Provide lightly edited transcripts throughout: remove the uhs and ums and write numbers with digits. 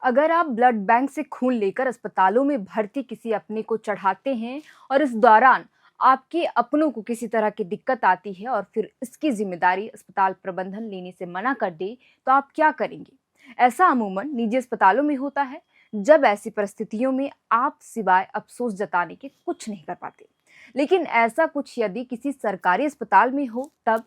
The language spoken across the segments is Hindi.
अगर आप ब्लड बैंक से खून लेकर अस्पतालों में भर्ती किसी अपने को चढ़ाते हैं और इस दौरान आपके अपनों को किसी तरह की दिक्कत आती है और फिर इसकी जिम्मेदारी अस्पताल प्रबंधन लेने से मना कर दे, तो आप क्या करेंगे? ऐसा अमूमन निजी अस्पतालों में होता है। जब ऐसी परिस्थितियों में आप सिवाय अफसोस जताने के कुछ नहीं कर पाते। लेकिन ऐसा कुछ यदि किसी सरकारी अस्पताल में हो, तब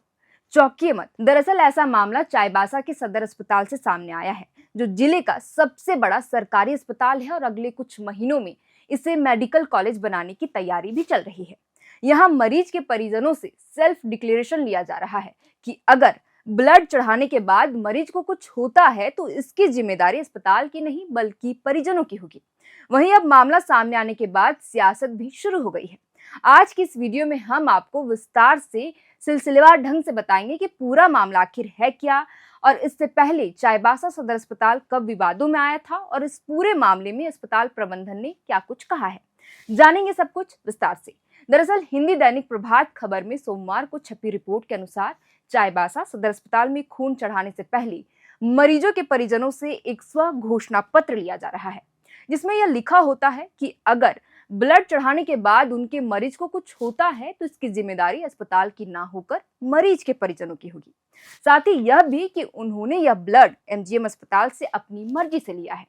चौंकिए मत। दरअसल ऐसा मामला चाईबासा के सदर अस्पताल से सामने आया है, जो जिले का सबसे बड़ा सरकारी अस्पताल है और अगले कुछ महीनों में इसे मेडिकल कॉलेज बनाने की तैयारी भी चल रही है। यहाँ मरीज के परिजनों से सेल्फ डिक्लेरेशन लिया जा रहा है कि अगर ब्लड चढ़ाने के बाद मरीज को कुछ होता है तो इसकी जिम्मेदारी अस्पताल की नहीं बल्कि परिजनों की होगी। वहीं अब मामला सामने आने के बाद सियासत भी शुरू हो गई है। आज की इस वीडियो में हम आपको विस्तार से सिलसिलेवार ढंग से बताएंगे कि पूरा मामला आखिर है क्या, और इससे पहले चाईबासा सदर अस्पताल कब विवादों में आया था और इस पूरे मामले में अस्पताल प्रबंधन ने क्या कुछ कहा है। जानेंगे सब कुछ विस्तार से। दरअसल हिंदी दैनिक प्रभात खबर में सोमवार को छपी रिपोर्ट के अनुसार चाईबासा सदर अस्पताल में खून चढ़ाने से पहले मरीजों के परिजनों से एक स्व घोषणा पत्र लिया जा रहा है, जिसमें यह लिखा होता है कि अगर ब्लड चढ़ाने के बाद उनके मरीज को कुछ होता है तो इसकी जिम्मेदारी अस्पताल की ना होकर मरीज के परिजनों की होगी। साथ ही यह भी कि उन्होंने यह ब्लड एमजीएम अस्पताल से अपनी मर्जी से लिया है।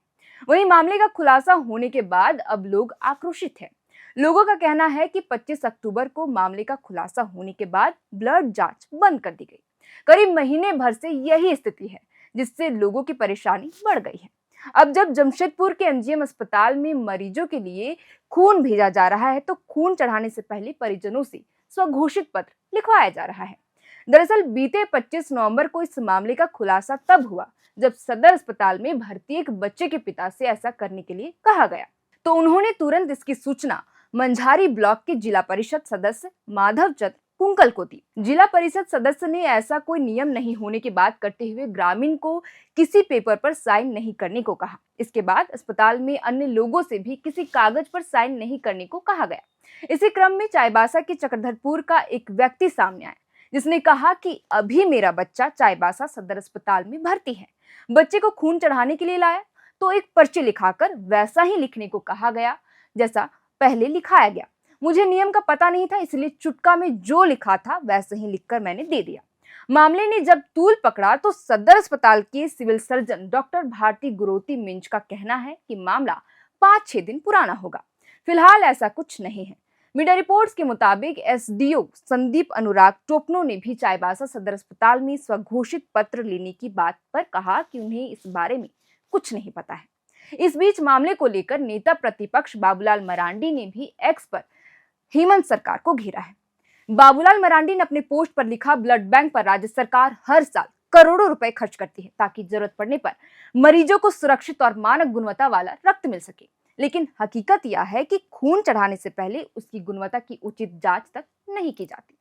वहीं मामले का खुलासा होने के बाद अब लोग आक्रोशित हैं। लोगों का कहना है कि 25 अक्टूबर को मामले का खुलासा होने के बाद ब्लड जांच बंद कर दी गई। करीब महीने भर से यही स्थिति है, जिससे लोगों की परेशानी बढ़ गई है। अब जब जमशेदपुर के एमजीएम अस्पताल में मरीजों के लिए खून भेजा जा रहा है, तो खून चढ़ाने से पहले परिजनों से स्वघोषित पत्र लिखवाया जा रहा है। दरअसल बीते 25 नवंबर को इस मामले का खुलासा तब हुआ जब सदर अस्पताल में भर्ती एक बच्चे के पिता से ऐसा करने के लिए कहा गया, तो उन्होंने तुरंत इसकी सूचना मंझारी ब्लॉक के जिला परिषद सदस्य माधव चंद्र कुंकल को दी। जिला परिषद सदस्य ने ऐसा कोई नियम नहीं होने की बात करते हुए ग्रामीण को किसी पेपर पर साइन नहीं करने को कहा। इसके बाद अस्पताल में अन्य लोगों से भी किसी कागज पर साइन नहीं करने को कहा गया। इसी क्रम में चाईबासा के चक्रधरपुर का एक व्यक्ति सामने आया, जिसने कहा कि अभी मेरा बच्चा चाईबासा सदर अस्पताल में भर्ती है, बच्चे को खून चढ़ाने के लिए लाया, तो एक पर्ची लिखाकर वैसा ही लिखने को कहा गया जैसा पहले लिखाया गया। मुझे नियम का पता नहीं था, इसलिए चुटका में जो लिखा था वैसे ही लिखकर मैंने दे दिया। मामले ने जब तूल पकड़ा तो सदर अस्पताल के civil surgeon doctor Bharti Guroti Minj का कहना है कि मामला 5-6 दिन पुराना होगा। फिलहाल ऐसा कुछ नहीं है। मीडिया रिपोर्ट्स के मुताबिक एसडीओ संदीप अनुराग टोपनो ने भी चाईबासा सदर अस्पताल में स्वघोषित पत्र लेने की बात पर कहा कि उन्हें इस बारे में कुछ नहीं पता है। इस बीच मामले को लेकर नेता प्रतिपक्ष बाबूलाल मरांडी ने भी एक्स पर हेमंत सरकार को घेरा है। बाबूलाल मरांडी ने अपने पोस्ट पर लिखा, ब्लड बैंक पर राज्य सरकार हर साल करोड़ों रुपए खर्च करती है ताकि जरूरत पड़ने पर मरीजों को सुरक्षित और मानक गुणवत्ता वाला रक्त मिल सके, लेकिन हकीकत यह है कि खून चढ़ाने से पहले उसकी गुणवत्ता की उचित जांच तक नहीं की जाती।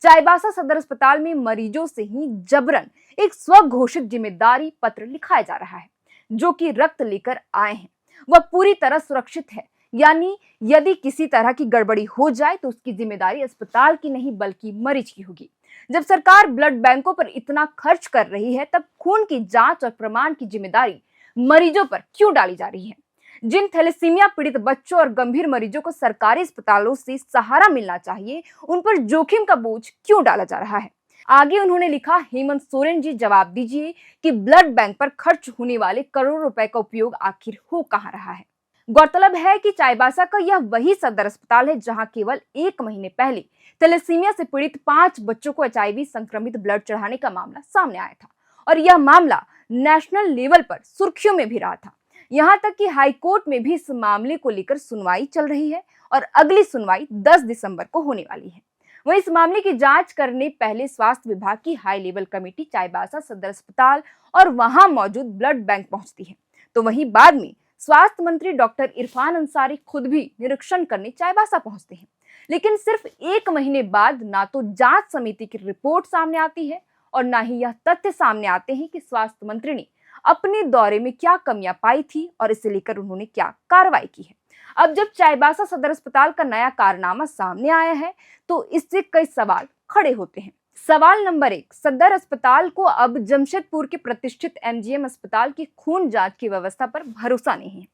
चाईबासा सदर अस्पताल में मरीजों से ही जबरन एक स्वघोषित जिम्मेदारी पत्र लिखाया जा रहा है। जो कि रक्त लेकर आए हैं वह पूरी तरह सुरक्षित है, यानी यदि किसी तरह की गड़बड़ी हो जाए तो उसकी जिम्मेदारी अस्पताल की नहीं बल्कि मरीज की होगी। जब सरकार ब्लड बैंकों पर इतना खर्च कर रही है, तब खून की जांच और प्रमाण की जिम्मेदारी मरीजों पर क्यों डाली जा रही है? जिन थैलेसीमिया पीड़ित बच्चों और गंभीर मरीजों को सरकारी अस्पतालों से सहारा मिलना चाहिए, उन पर जोखिम का बोझ क्यों डाला जा रहा है? आगे उन्होंने लिखा, हेमंत सोरेन जी जवाब दीजिए कि ब्लड बैंक पर खर्च होने वाले करोड़ों रुपए का उपयोग आखिर हो कहां रहा है। गौरतलब है कि चाईबासा का यह वही सदर अस्पताल है जहां केवल 1 महीने पहले थैलेसीमिया से पीड़ित 5 बच्चों को एचआईवी संक्रमित ब्लड चढ़ाने का मामला सामने आया था, और यह मामला नेशनल लेवल पर सुर्खियों में भी रहा था। यहां तक कि हाईकोर्ट में भी इस मामले को लेकर सुनवाई चल रही है और अगली सुनवाई 10 दिसंबर को होने वाली है। वहीं इस मामले की जांच करने पहले स्वास्थ्य विभाग की हाई लेवल कमेटी चाईबासा सदर अस्पताल और वहां मौजूद ब्लड बैंक पहुंचती है, तो वहीं बाद में स्वास्थ्य मंत्री डॉक्टर इरफान अंसारी खुद भी निरीक्षण करने चाईबासा पहुंचते हैं। लेकिन सिर्फ 1 महीने बाद ना तो जांच समिति की रिपोर्ट सामने आती है और ना ही यह तथ्य सामने आते हैं कि स्वास्थ्य मंत्री ने अपने दौरे में क्या कमियां पाई थी और इसे लेकर उन्होंने क्या कार्रवाई की है। अब जब चाईबासा सदर अस्पताल का नया कारनामा सामने आया है, तो इससे कई सवाल खड़े होते हैं। सवाल नंबर 1, सदर अस्पताल को अब जमशेदपुर के प्रतिष्ठित एमजीएम अस्पताल की खून जांच की व्यवस्था पर भरोसा नहीं है।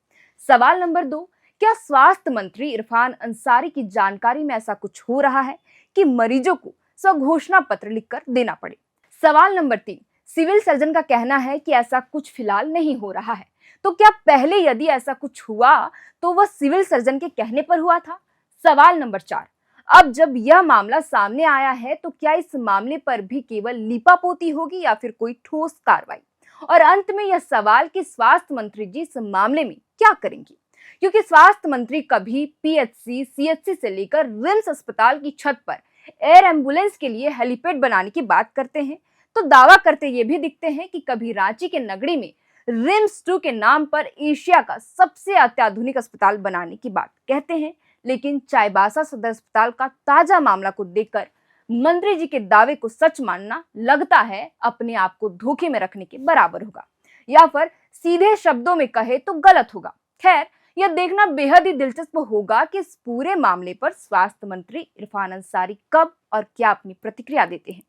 सवाल नंबर 2, क्या स्वास्थ्य मंत्री इरफान अंसारी की जानकारी में ऐसा कुछ हो रहा है कि मरीजों को स्वघोषणा पत्र लिखकर देना पड़े? सवाल नंबर 3, सिविल सर्जन का कहना है कि ऐसा कुछ फिलहाल नहीं हो रहा है, तो क्या पहले यदि ऐसा कुछ हुआ तो वह सिविल सर्जन के कहने पर हुआ था? सवाल नंबर 4, अब जब यह मामला सामने आया है तो क्या इस मामले पर भी केवल लीपापोती होगी या फिर कोई ठोस कार्रवाई? और अंत में यह सवाल कि स्वास्थ्य मंत्री जी इस मामले में क्या करेंगी, क्योंकि स्वास्थ्य मंत्री कभी पीएचसी, सीएचसी से लेकर रिम्स अस्पताल की छत पर एयर एम्बुलेंस के लिए हेलीपैड बनाने की बात करते हैं, तो दावा करते ये भी दिखते हैं कि कभी रांची के नगरी में रिम्स 2 के नाम पर एशिया का सबसे अत्याधुनिक अस्पताल बनाने की बात कहते हैं। लेकिन चाईबासा सदर अस्पताल का ताजा मामला को देखकर मंत्री जी के दावे को सच मानना लगता है अपने आप को धोखे में रखने के बराबर होगा, या फिर सीधे शब्दों में कहे तो गलत होगा। खैर, यह देखना बेहद ही दिलचस्प होगा कि इस पूरे मामले पर स्वास्थ्य मंत्री इरफान अंसारी कब और क्या अपनी प्रतिक्रिया देते हैं।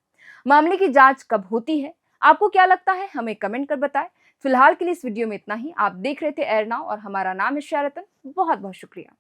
मामले की जांच कब होती है, आपको क्या लगता है, हमें कमेंट कर बताएं। फिलहाल के लिए इस वीडियो में इतना ही। आप देख रहे थे एयर नाउ और हमारा नाम है शरतन। बहुत बहुत शुक्रिया।